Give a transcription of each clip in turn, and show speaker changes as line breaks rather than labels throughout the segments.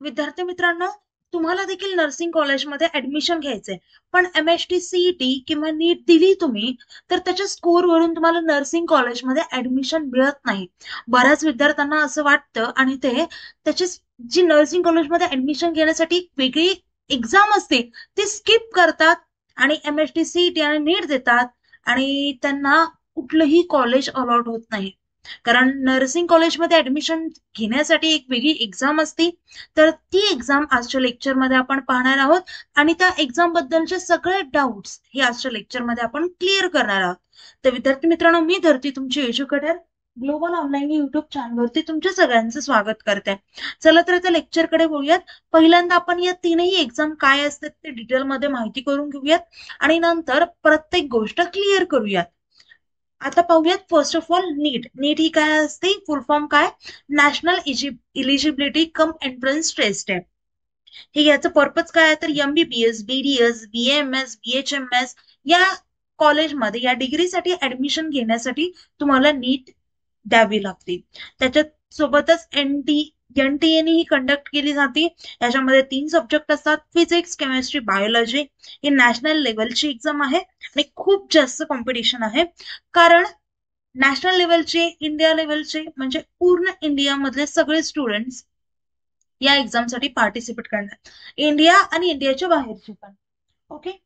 विद्यार्थी मित्रांनो, तुम्हाला देखील नर्सिंग कॉलेजमध्ये ऍडमिशन घ्यायचंय, पण MHT CET किंवा नीट दिली तुम्ही, तर त्याच्या स्कोरवरून तुम्हाला नर्सिंग कॉलेजमध्ये ऍडमिशन मिळत नाही. बऱ्याच विद्यार्थ्यांना असं वाटतं आणि ते त्याची जी नर्सिंग कॉलेजमध्ये ऍडमिशन घेण्यासाठी एक वेगळी एक्झाम असते ती स्किप करतात आणि MHT CET आणि नीट देतात आणि त्यांना कुठलंही कॉलेज अलॉट होत नाही. कारण नर्सिंग कॉलेजमध्ये ऍडमिशन घेण्यासाठी एक वेगळी एक्झाम असते. तर ती एक्झाम आजच्या लेक्चरमध्ये आपण पाहणार आहोत आणि त्या एक्झाम बद्दलचे सगळे डाऊट्स हे आजच्या लेक्चरमध्ये आपण क्लिअर करणार आहोत. तर विद्यार्थी मित्रांनो, मी धरती तुमची एज्युकेटर ग्लोबल ऑनलाईन युट्यूब चॅनलवरती तुमच्या सगळ्यांचं स्वागत करते. चला तर आता लेक्चरकडे बोलूयात. पहिल्यांदा आपण या तीनही एक्झाम काय असतात ते डिटेलमध्ये माहिती करून घेऊयात आणि नंतर प्रत्येक गोष्ट क्लिअर करूयात. आता पाहूयात फर्स्ट ऑफ ऑल नीट. नीट ही काय असते, फुल फॉर्म काय, नॅशनल इलिजिबिलिटी कम एंट्रन्स टेस्ट आहे. हे याचं पर्पज काय आहे तर MBBS, BDS, BAMS, BHMS या कॉलेजमध्ये या डिग्रीसाठी ऍडमिशन घेण्यासाठी तुम्हाला नीट द्यावी लागते. त्याच्यात सोबतच NTA ही कंडक्ट केली जाते. याच्यामध्ये 3 सब्जेक्ट असतात, फिजिक्स, केमिस्ट्री, बायोलॉजी. ही नॅशनल लेवलची एक्झाम आहे आणि खूप जास्त कॉम्पिटिशन आहे. कारण नॅशनल लेवलचे, इंडिया लेवलचे म्हणजे पूर्ण इंडियामधले सगळे स्टुडंट्स या एक्झामसाठी पार्टिसिपेट करणार, इंडिया आणि इंडियाच्या बाहेरचे पण. ओके,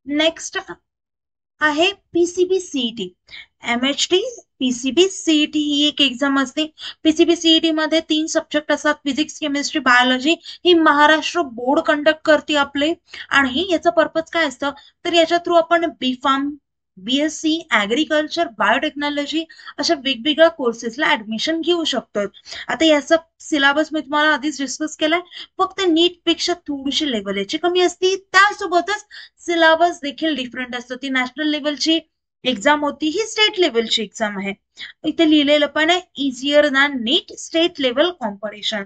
नेक्स्ट आहे PCB CET. MHT PCB CET ही एक एक्झाम असते. PCB CET मध्ये 3 सब्जेक्ट असतात, फिजिक्स, केमिस्ट्री, बायोलॉजी. ही महाराष्ट्र बोर्ड कंडक्ट करते आपले आणि याचं पर्पज काय असतं तर याच्या थ्रू आपण B.Pharm, BSc, ऍग्रिकल्चर, बायोटेक्नॉलॉजी अशा वेगवेगळ्या कोर्सेसला ऍडमिशन घेऊ शकतो. आता याचा सिलेबस मी तुम्हाला आधीच डिस्कस केलाय, फक्त नीट पेक्षा थोडीशी लेवल याची कमी असते. त्यासोबतच सिलेबस देखील डिफरंट असतो. ती नॅशनल लेवलची एक्झाम होती, ही स्टेट लेवलची एक्झाम आहे. इथे लिहिलेलं पण आहे इझियर दॅन नीट स्टेट लेवल कॉम्पिटिशन.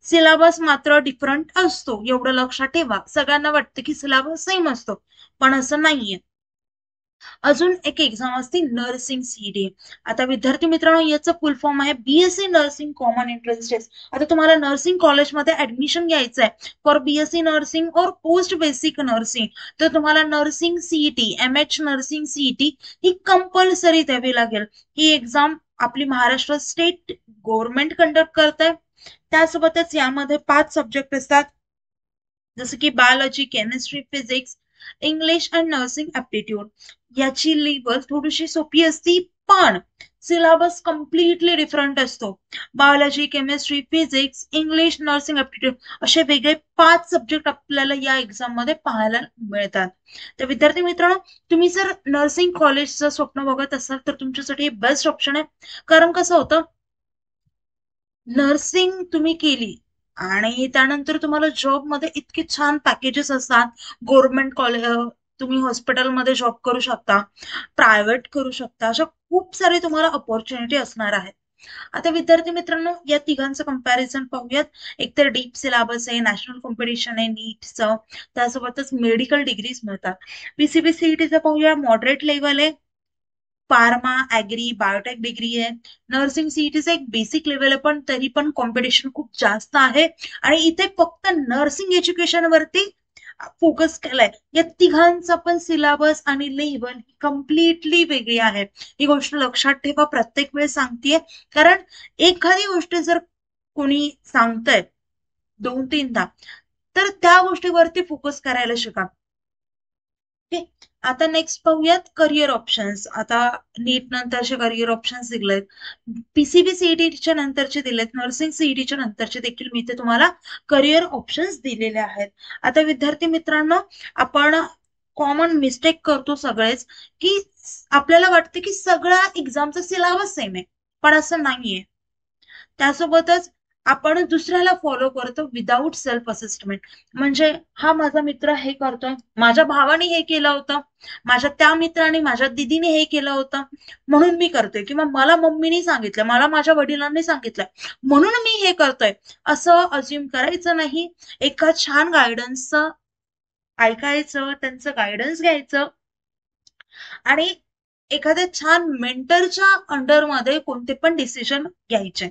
सिलेबस मात्र डिफरंट असतो, एवढं लक्षात ठेवा. सगळ्यांना वाटतं की सिलेबस सेम असतो, पण असं नाहीये. अजून एक एक्झाम असते नर्सिंग CET. आता विद्यार्थी मित्रांनो, याचं फुल फॉर्म आहे BSc nursing common entrance test. आता तुम्हाला नर्सिंग कॉलेजमध्ये ऍडमिशन घ्यायचं आहे फॉर BSc नर्सिंग और पोस्ट बेसिक नर्सिंग, तर तुम्हाला nursing CET, MH nursing CET ही कंपल्सरी द्यावी लागेल. ही एक्झाम आपली महाराष्ट्र स्टेट गव्हर्नमेंट कंडक्ट करत आहे. त्यासोबतच यामध्ये 5 सब्जेक्ट असतात, जसं की biology, chemistry, physics, English and nursing aptitude. याची लेवल थोडीशी सोपी असती, पण सिलेबस कम्प्लिटली डिफरंट असतो. Biology, chemistry, physics, English, nursing aptitude असे वेगळे 5 सब्जेक्ट आपल्याला या एक्झाम मध्ये पाहायला मिळतात. तर विद्यार्थी मित्रांनो, तुम्ही जर नर्सिंग कॉलेजचं स्वप्न बघत असाल तर तुमच्यासाठी बेस्ट ऑप्शन आहे. कारण कसं होतं, नर्सिंग तुम्ही केली आणि त्यानंतर तुम्हाला जॉब मध्ये इतके छान पॅकेजेस असतात. गव्हर्नमेंट कॉलेज, तुम्ही हॉस्पिटलमध्ये जॉब करू शकता, प्रायव्हेट करू शकता, अशा खूप सारे तुम्हाला अपॉर्च्युनिटी असणार आहेत. आता विद्यार्थी मित्रांनो, या तिघांचं कंपॅरिझन पाहूयात. एक तर डीप सिलेबस आहे, नॅशनल कॉम्पिटिशन आहे नीटचं, त्यासोबतच मेडिकल डिग्रीज मिळतात. PCB CETचं पाहूया, मॉडरेट लेवल आहे, फार्मा, ऍग्री, बायोटेक डिग्री आहे. नर्सिंग CETचं एक बेसिक लेवल आहे, पण तरी पण कॉम्पिटिशन खूप जास्त आहे आणि इथे फक्त नर्सिंग एज्युकेशन वरती फोकस केलाय. या तिघांचा पण सिलेबस आणि लेवल कम्प्लिटली वेगळी आहे. ही गोष्ट लक्षात ठेवा, प्रत्येक वेळेस सांगतेय. कारण एखादी गोष्ट जर कोणी सांगतंय 2-3दा, तर त्या गोष्टीवरती फोकस करायला शिका. आता नेक्स्ट पाहूयात करिअर ऑप्शन्स. आता नीट नंतरचे करिअर ऑप्शन्स दिलेत, PCB CETच्या नंतरचे दिलेत, नर्सिंग CETच्या नंतरचे देखील मी ते तुम्हाला करिअर ऑप्शन्स दिलेले आहेत. आता विद्यार्थी मित्रांनो, आपण कॉमन मिस्टेक करतो सगळेच, की आपल्याला वाटतं की सगळ्या एक्झामचा सिलेबस सेम आहे, पण असं नाहीये. त्यासोबतच आपण दुसऱ्याला फॉलो करतो विदाऊट सेल्फ असेसमेंट. म्हणजे हा माझा मित्र हे करतोय, माझ्या भावाने हे केलं होतं, माझ्या त्या मित्राने, माझ्या दिदीने हे केलं होतं म्हणून मी करतोय, किंवा मला मम्मीने सांगितलं, मला माझ्या वडिलांनी सांगितलं म्हणून मी हे करतोय, असं अज्युम करायचं नाही. एका छान गायडन्सचं ऐकायचं, त्यांचं गायडन्स घ्यायचं आणि एखाद्या छान मेंटरच्या अंडरमध्ये कोणते पण डिसिजन घ्यायचे.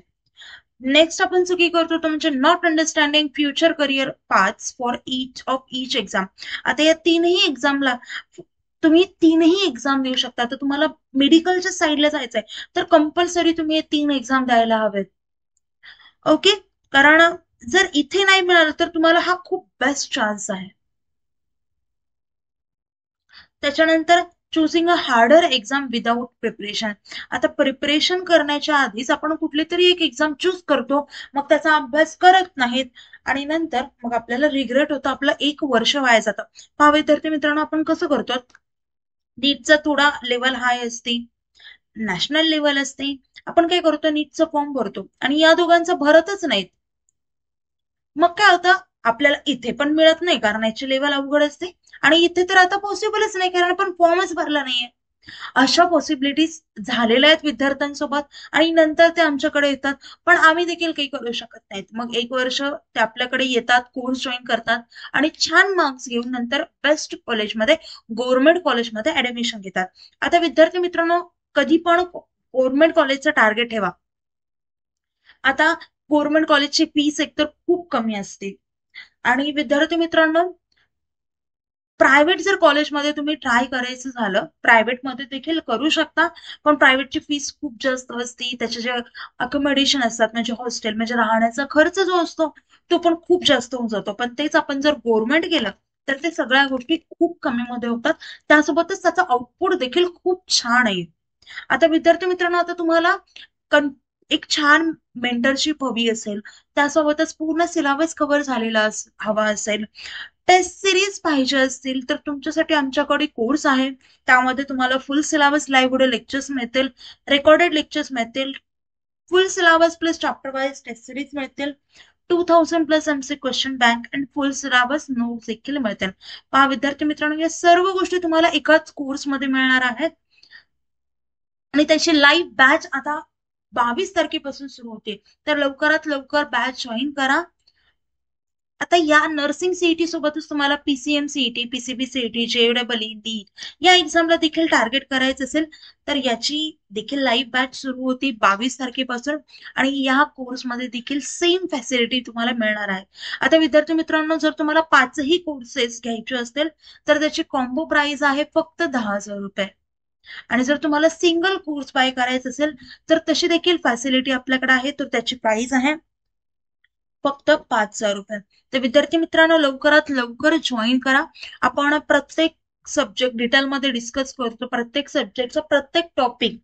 नेक्स्ट आपण चुकी करतो तो म्हणजे not understanding future career paths for each exam. आता या तीनही एक्झामला तुम्ही तीनही एक्झाम देऊ शकता. तर तुम्हाला मेडिकलच्या साईडला जायचंय तर कंपल्सरी तुम्ही हे 3 एक्झाम द्यायला हवेत. ओके. कारण जर इथे नाही मिळालं तर तुम्हाला हा खूप बेस्ट चान्स आहे. त्याच्यानंतर चुजिंग अ हार्डर एक्झाम विदाउट प्रिपरेशन. आता प्रिपरेशन करण्याच्या आधीच आपण कुठली तरी एक एक्झाम चूज करतो, मग त्याचा अभ्यास करत नाहीत आणि नंतर मग आपल्याला रिग्रेट होतं, आपलं 1 वर्ष वाया जातं. पहा विद्यार्थी मित्रांनो, आपण कसं करतो, नीटचा थोडा लेवल हाय असते, नॅशनल लेवल असते, आपण काय करतो नीटचं फॉर्म भरतो आणि या दोघांचा भरतच नाहीत. मग काय होतं, आपल्याला इथे पण मिळत नाही कारण याची लेवल अवघड असते आणि इथे तर आता पॉसिबलच नाही कारण आपण फॉर्मच भरला नाहीये. अशा पॉसिबिलिटीज झालेल्या आहेत विद्यार्थ्यांसोबत आणि नंतर ते आमच्याकडे येतात, पण आम्ही देखील काही करू शकत नाहीत. मग 1 वर्ष ते आपल्याकडे येतात, कोर्स जॉईन करतात आणि छान मार्क्स घेऊन नंतर बेस्ट कॉलेजमध्ये, गव्हर्नमेंट कॉलेजमध्ये ऍडमिशन घेतात. आता विद्यार्थी मित्रांनो, कधी पण गव्हर्नमेंट कॉलेजचं टार्गेट ठेवा. आता गव्हर्नमेंट कॉलेजची फीस एकतर खूप कमी असते आणि विद्यार्थी मित्रांनो, प्रायव्हेट जर कॉलेजमध्ये तुम्ही ट्राय करायचं झालं, प्रायव्हेटमध्ये देखील करू शकता, पण प्रायव्हेटची फीस खूप जास्त असते. त्याचे जे अकोमोडेशन असतात म्हणजे हॉस्टेल म्हणजे राहण्याचा खर्च जो असतो तो पण खूप जास्त होऊन जातो. पण तेच आपण जर गव्हर्नमेंट केलं तर ते सगळ्या गोष्टी खूप कमी मध्ये होतात. त्यासोबतच त्याचा आउटपुट देखील खूप छान आहे. आता विद्यार्थी मित्रांनो, आता तुम्हाला एक छान मेंटरशिप हवी असेल, त्यासोबतच पूर्ण सिलेबस कव्हर झालेला हवा असेल, टेस्ट सिरीज पाहिजे असतील तर तुमच्यासाठी आमच्याकडे कोर्स आहे. त्यामध्ये तुम्हाला full syllabus live video lectures मिळतील, रेकॉर्डेड लेक्चर्स मिळतील, full syllabus plus chapter wise test series मिळतील, 2000 प्लस एमसी क्वेश्चन बँक आणि फुल सिलेबस नोट्स देखील मिळतील. पहा विद्यार्थी मित्रांनो, या सर्व गोष्टी तुम्हाला एकाच कोर्समध्ये मिळणार आहेत आणि त्याची लाईव्ह बॅच आता 22 तारखेपासून सुरू होते. तर लवकरात लवकर बॅच जॉईन करा. आता या नर्सिंग सीईटी सोबतच तुम्हाला पीसीएम सीईटी, पीसीबी सीईटी, जेडबलई डी या एक्झामला देखील टार्गेट करायचं असेल तर याची देखील लाईव्ह बॅच सुरू होती 22 तारखेपासून आणि या कोर्समध्ये देखील सेम फॅसिलिटी तुम्हाला मिळणार आहे. आता विद्यार्थी मित्रांनो, जर तुम्हाला 5ही कोर्सेस घ्यायचे असतील तर त्याची कॉम्बो प्राइस आहे फक्त 10,000 रुपये आणि जर तुम्हाला सिंगल कोर्स बाय करायचं असेल तर तशी देखील फॅसिलिटी आपल्याकडे आहे, तर त्याची प्राइस आहे फक्त 5,000 रुपये. तर विद्यार्थी मित्रांनो, लवकरात लवकर जॉईन करा. आपण प्रत्येक सब्जेक्ट डिटेलमध्ये डिस्कस करतो, प्रत्येक सब्जेक्टचा प्रत्येक टॉपिक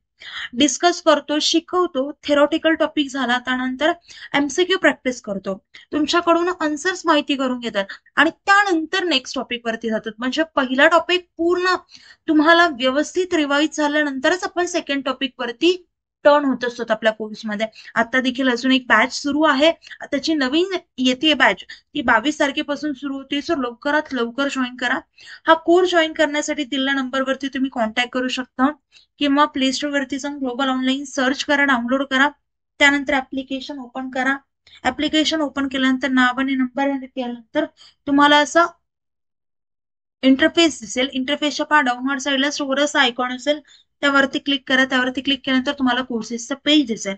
डिस्कस करतो, शिकवतो. थेरॉटिकल टॉपिक झाला त्यानंतर एमसीक्यू प्रॅक्टिस करतो, तुमच्याकडून आन्सर्स माहिती करून घेतात आणि त्यानंतर नेक्स्ट टॉपिक वरती जातात. म्हणजे पहिला टॉपिक पूर्ण तुम्हाला व्यवस्थित रिवाईज झाल्यानंतरच आपण सेकंड टॉपिक वरती टर्न होत असतो आपल्या कोर्समध्ये. आता देखील अजून एक बॅच सुरू आहे, त्याची नवीन येते बॅच, ती 22 तारखेपासून सुरू होते. सो लवकरात लवकर जॉईन करा. हा कोर्स जॉईन करण्यासाठी दिलेल्या नंबरवरती तुम्ही कॉन्टॅक्ट करू शकता किंवा प्ले स्टोर वरती जाऊन ग्लोबल ऑनलाईन सर्च करा, डाउनलोड करा. त्यानंतर ऍप्लिकेशन ओपन करा. ऍप्लिकेशन ओपन केल्यानंतर नाव आणि नंबर केल्यानंतर तुम्हाला असा इंटरफेस दिसेल. इंटरफेसच्या पहा डाऊनवर्ड साईडला स्टोअरच आयकॉन असेल, त्यावरती क्लिक करा. त्यावरती क्लिक केल्यानंतर तुम्हाला कोर्सेसचं पेज दिसेल.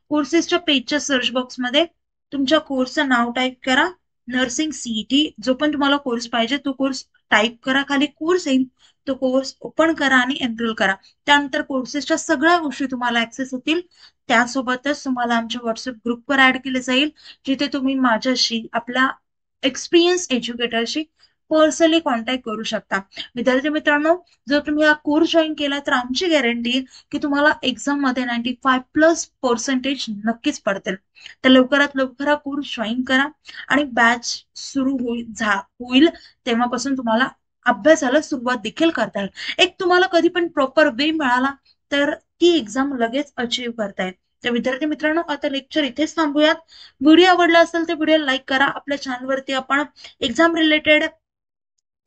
कोर्सेसच्या पेजच्या सर्च बॉक्समध्ये तुमच्या कोर्सचं नाव टाईप करा, नर्सिंग सीईटी. जो पण तुम्हाला कोर्स पाहिजे तो कोर्स टाईप करा, खाली कोर्स येईल, तो कोर्स ओपन करा आणि एनरोल करा. त्यानंतर कोर्सेसच्या सगळ्या गोष्टी तुम्हाला ऍक्सेस होतील. त्यासोबतच तुम्हाला आमच्या व्हॉट्सअप ग्रुपवर ऍड केले जाईल, जिथे तुम्ही माझ्याशी, आपल्या एक्सपिरियन्स एज्युकेटरशी पर्सनली कॉन्टॅक्ट करू शकता. विद्यार्थी मित्रांनो, जर तुम्ही हा कोर्स जॉईन केला तर आमची गॅरंटी आहे की तुम्हाला एक्झाम मध्ये 95+% नक्कीच पडतील. तर लवकरात लवकर हा कोर्स जॉईन करा आणि बॅच सुरू होईल तेव्हापासून तुम्हाला अभ्यासाला सुरुवात देखील करता येईल. एक तुम्हाला कधी पण प्रॉपर वे मिळाला तर ती एक्झाम लगेच अचीव्ह करता येईल. तर विद्यार्थी मित्रांनो, आता लेक्चर इथेच थांबूयात. व्हिडिओ आवडला असेल तर व्हिडिओ लाईक करा. आपल्या चॅनलवरती आपण एक्झाम रिलेटेड,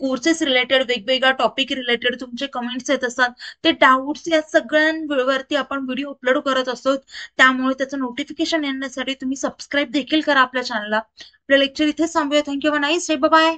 कोर्सेस रिलेटेड, वेगवेगळ्या टॉपिक रिलेटेड तुमचे कमेंट्स येत असतात, ते डाऊट्स या सगळ्यांवरती आपण व्हिडिओ अपलोड करत असतो. त्यामुळे त्याचं नोटिफिकेशन येण्यासाठी तुम्ही सबस्क्राईब देखील करा आपल्या चॅनलला. आपल्या लेक्चर इथेच थांबूया. Thank you, nice day, bye.